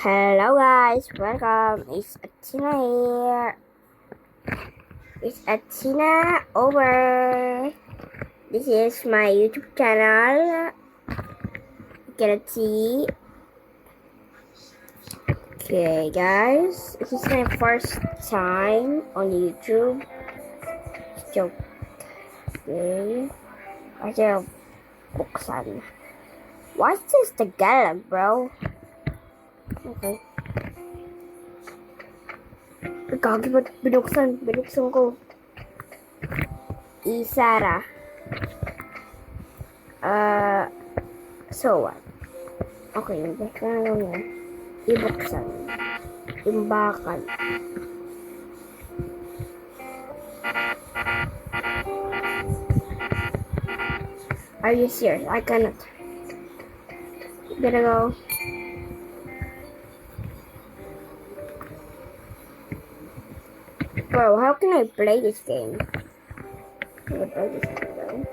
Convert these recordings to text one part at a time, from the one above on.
Hello guys, welcome. It's Athena here. It's Athena over. This is my YouTube channel. You can see. Okay guys, this is my first time on YouTube. Joke. Okay. I have buksan. What's this Tagalog, bro? Okay. Gagi ba't binuksan? Binuksan ko. Isara. So what? Okay, ibuksan ko niya. Ibuksan. Imbakan. Are you serious? I cannot. Gotta go. Bro, how can I play this game? Can I play this game though?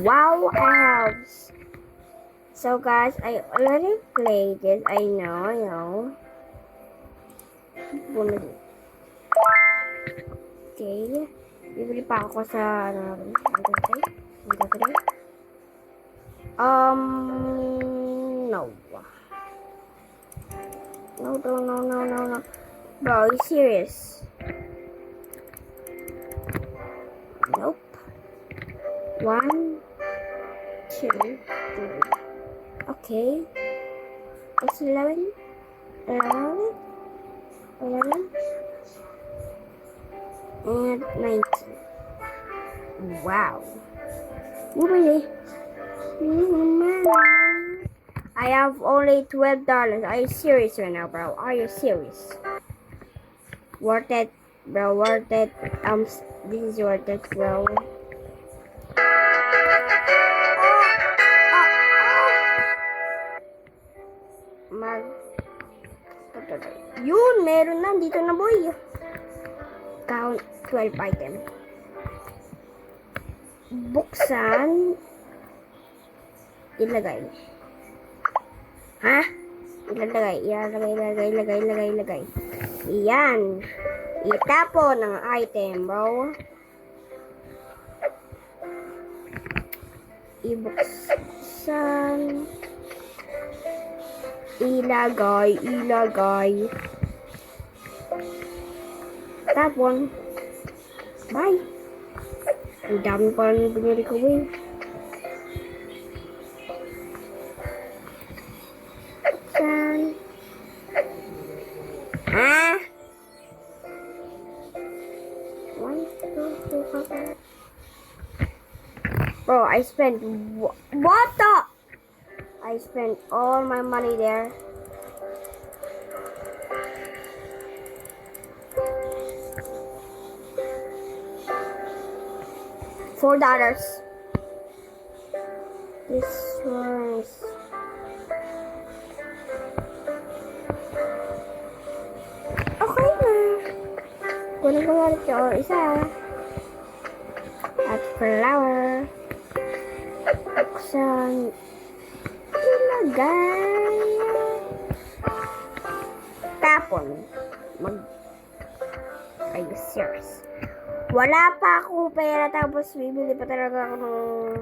Wow, I have. So guys, I already played it. I know. Okay. Bibili pa ako sa no. No. Bro, are you serious? Nope. 1, 2, 3. Okay. It's 11. 11. And 19. Wow. Really? I have only $12. Are you serious right now, bro? Are you serious? Worth it, bro. Worth it. This is worth it, bro. Yun, meron na dito na, boy. Count 12 item. Buksan. Ilagay. Ha? Ilagay. Iyan. Itapon ng item, bro. Ibuksan. Ilagay. Tapon. Bye. Ang dami pa rin binili ko, eh. Bro, I spent what the? I spent all my money there. $4. This one is okay na. Kunin ko ulit yung isa. At flower. Buksan. Ilagay. Tapon. Are you serious? Wala pa akong pera tapos bibili pa talaga ako ng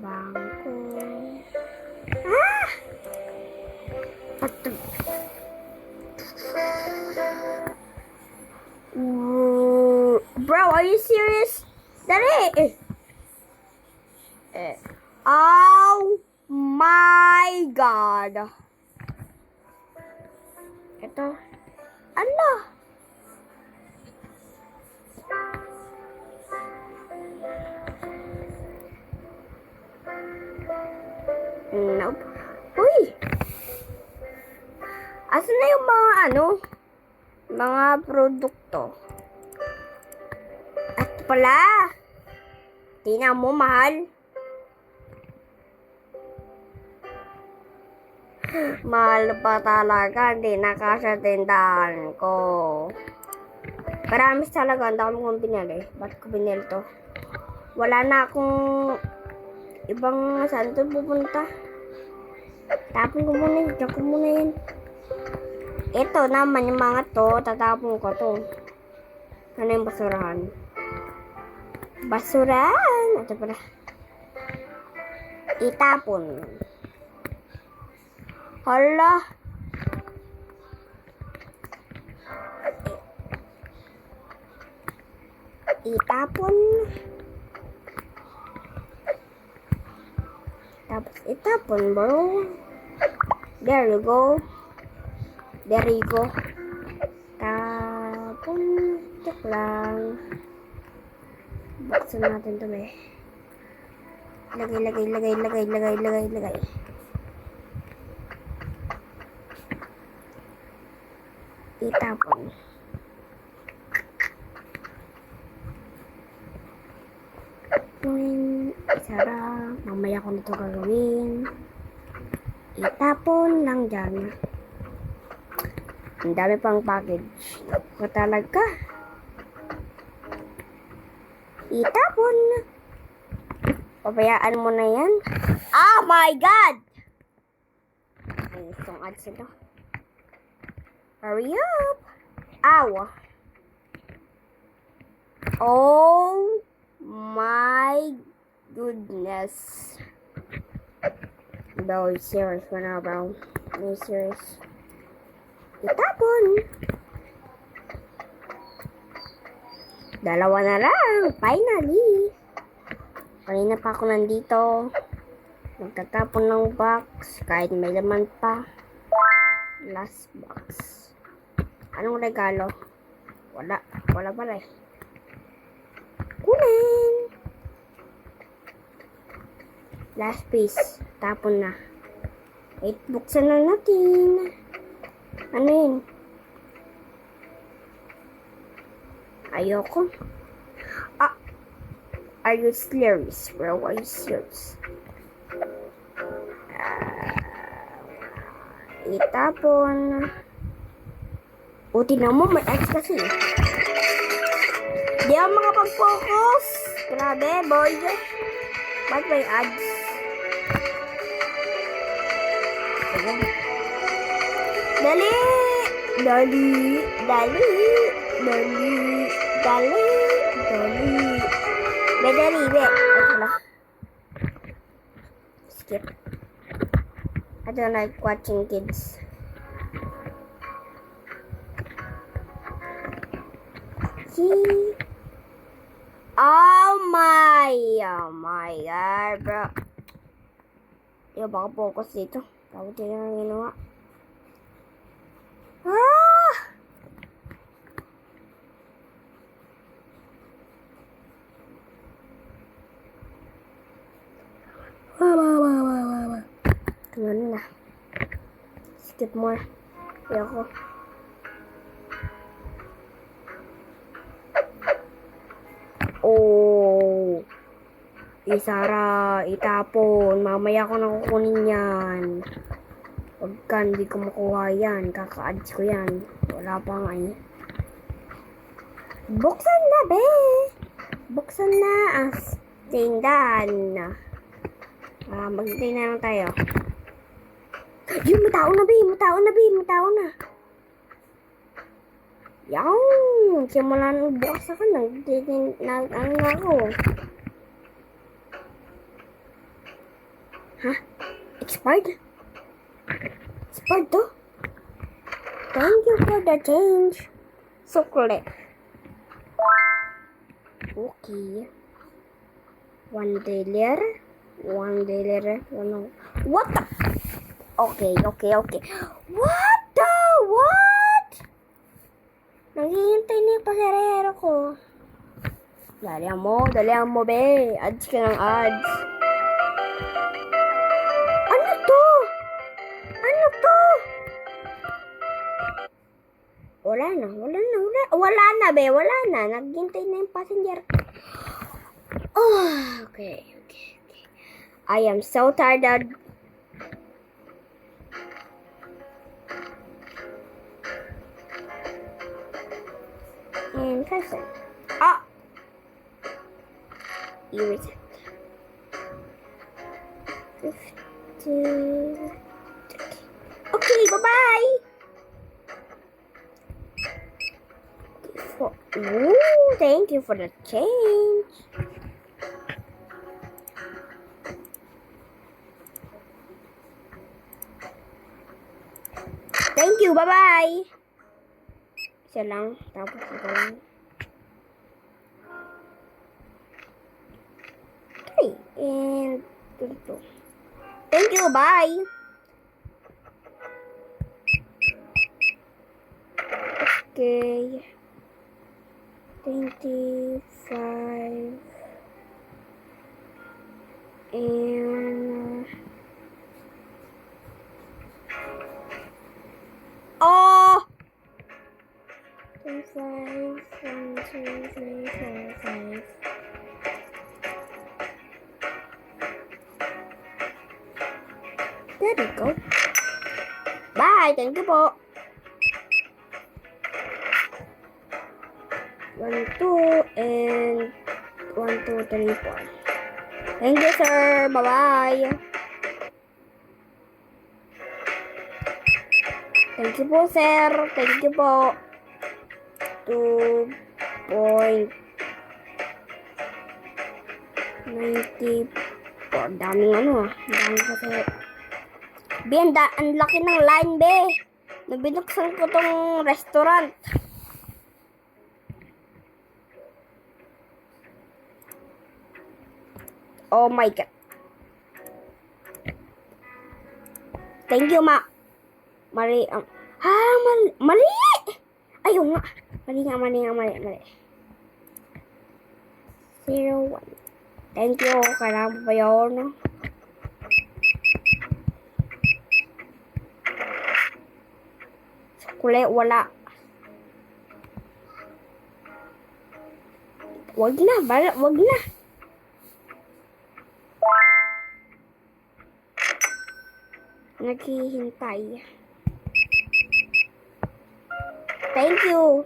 bangko. Bro, are you serious? Dali! Oh my God! Ito. Ano? Nope. Uy! Asan na yung mga produkto? At pala, tingnan mo, mahal. Mahal pa talaga, hindi na kasya tindahan ko. Karamis talaga. Ang dami kong binili. Ba't ko binili to? Wala na akong ibang saan to pupunta. Tapon ko muna yun. Diyan ko muna yun. Ito naman yung mga to. Tatapon ko to. Ano yung basurahan? Basurahan! Ito pala. Itapon. Hala. Itapon. Tapos itapon, bro. There you go. There you go. Tapon. Tuk lang. Buksan natin ito, eh. Lagay. Itapon. Isara. Mamaya ko nito gagawin. Itapon lang dyan. Ang dami pang package. Talaga. Itapon. Pabayaan mo na yan. Oh my God! Ay, itong ads ito. Hurry up! Ow! Oh my goodness. Bro, you serious ka na, bro? Are you serious? Itapon! Dalawa na lang. Finally! Kanina pa ako nandito. Nagtatapon ng box. Kahit may laman pa. Last box. Anong regalo? Wala. Wala pala eh. Kunin! Last piece. Tapon na. Wait, buksan na natin. Ano yun? Ayoko. Ah! Are you serious, bro? Are you serious? Itapon. O, tignan mo, may ads kasi. Di ako makapag-focus. Grabe, boy. Ba't may ads? Ayan. Dali! Dali! Dali! Dali! Dali! Dali! Dali! Ito na. Skip. I don't like watching kids. See? Oh my God, bro. Yung baka focus dito. Tapos yun ang ginawa. Ah! Ganun na. Skip more. Ayoko. Oh. Isara, itapon. Mamaya ko na kukunin yan. Huwag ka, hindi ko makuha yan. Kaka-ads ko yan. Wala pa nga eh. Buksan na, be! Buksan na ang tindahan na. Maghintay na lang tayo. Yung matao na, be! Matao na. Yan! Simula nang bukas ako. Ano na ako. Ha? Expired? Expired to? Thank you for the change. Chocolate. Okay. $1. What the? Okay. What the? What? Naghihintay na yung pasarero ko. Dalihan mo, be. Ads ka ng ads. Ano to? Wala na, be. Naghihintay na yung passenger. Oh, okay. I am so tired. And person. Ah! You reset. 50. Okay, bye-bye! Ooh, thank you for the change. Thank you, bye-bye! Isa lang, tapos ito lang. Okay, and ito. Thank you, bye! Okay. 25. And... Oh! 25, 1, 2, 3, 4, 5. There we go. Bye! Thank you po. 1, 2, and 1, 2, 3, 4. Thank you, sir. Bye-bye. Thank you po, sir. Thank you po. 2.94. Daming ano ah. Daming kasi. Be, ang laki ng line, be. Nabinuksan ko tong restaurant. Oh my God. Thank you, ma. Mali. Mali! Ayaw nga. Mali. 01. Thank you. Kailangan pa yun. Sukule, wala. Wag na. Naghihintay. Thank you.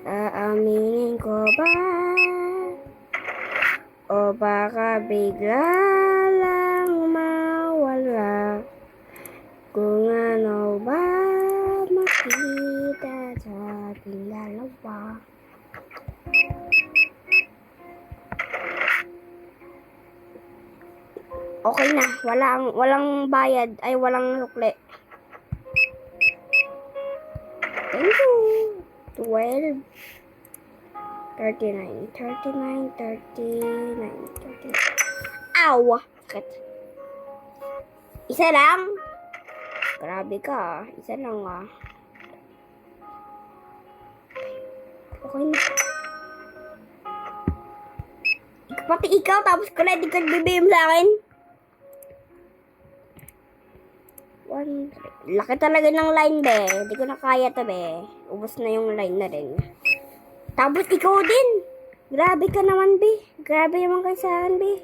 Aaminin ko ba? O baka bigla lang mawala? Kung ano ba makita sa ating dalawa? Okay na, walang bayad, ay walang sukle. Thank you. 12, 39. Ow! Sakit. Isa lang? Grabe ka. Isa lang ah. Okay na. Pati ikaw, tapos credit card bibigyan sa akin. Laki talaga ng line, be. Hindi ko na kaya to, be. Ubus na yung line na rin. Tapos ikaw din. Grabe ka naman, be. Grabe naman kayo sa akin, be.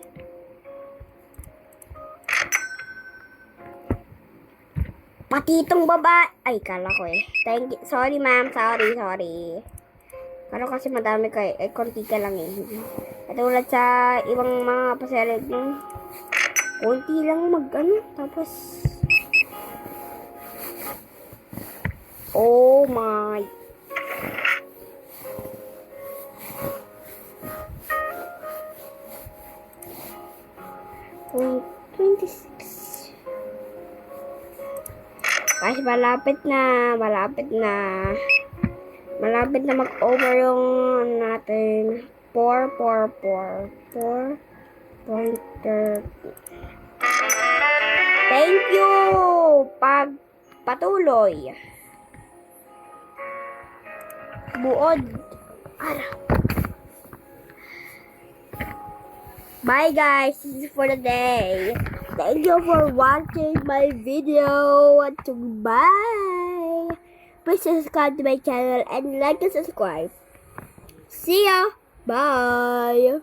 Pati itong baba. Ay, kala ko eh. Thank you. Sorry, ma'am. Sorry. Kala kasi madami ka eh. Konti ka lang eh. Katulad sa ibang mga pasalig nung konti lang tapos oh my. Oh, 26. Guys, malapit na mag-over yung natin. 4.30. Thank you! Patuloy. Buod. Bye guys, this is for the day. Thank you for watching my video. Bye. Please subscribe to my channel and like and subscribe. See ya. Bye.